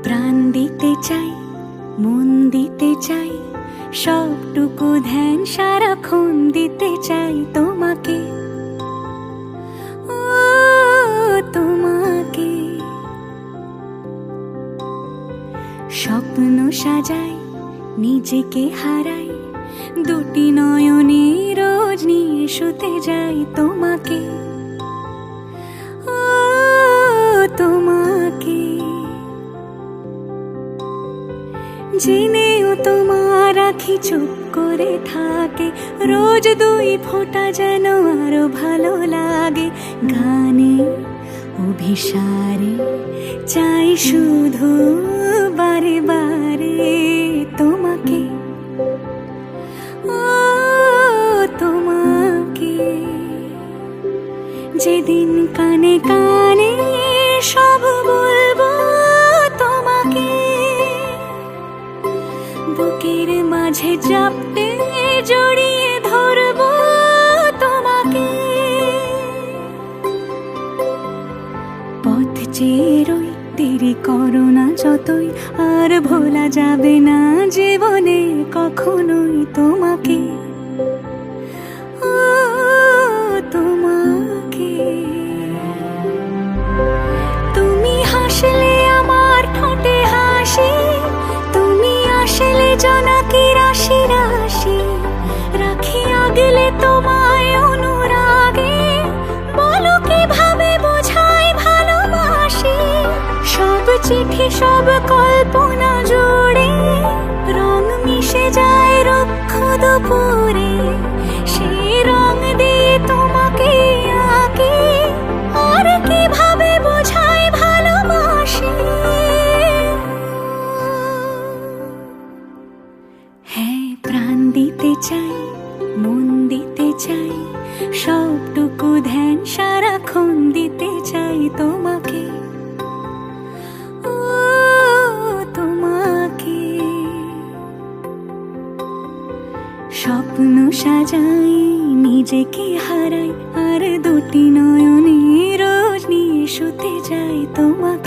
প্রাণ দিতে চাই, মন দিতে চাই, সবটুকু ধ্যান সারাক্ষণ দিতে চাই তোমাকে, ও তোমাকে। স্বপ্ন সাজাই, নিজেকে হারাই, দুটি নয়নে রোজ নিয়ে শুতে যাই তোমাকে, ও তোমাকে। জেনেও তোমার আখি চুপ করে থাকে, রোজ দুই ফোঁটা যেন আরো ভালো লাগে। গানে অভিসারে চাই শুধু বারে বারে তোমাকে, ও তোমাকে। যেদিন কানে কানে সব বলবো তোমাকে, বুকের মাঝে চাপতে জড়িয়ে ধরবো তোমাকে। পথ চেয়ে রই, দেরি করো না যতই, আর ভোলা যাবে না জীবনে কখনোই তোমাকে, ও তোমাকে। তুমি হাসলে আমার ঠোঁটে হাসি, তুমি আসলে জোনাকি রাশি রাশি, রাখি আগলে তোমায় অনুরাগে, বলো কিভাবে বোঝাই ভালোবাসি। সব চিঠি সব কল্পনা জুড়ে রং মিশে যায় রুক্ষ দুপুরে, সেই রং দিয়ে তোমাকে আঁকি, আর কিভাবে বোঝাই ভালোবাসি। হ্যাঁ, প্রাণ দিতে চাই, মন দিতে চাই, সবটুকু ধ্যান সারাক্ষণ দিতে চাই তোমাকে, ও তোমাকে। স্বপ্ন সাজাই, নিজেকে হারাই, আর দুটি নয়নে রোজ নিয়ে শুতে যাই তোমাকে।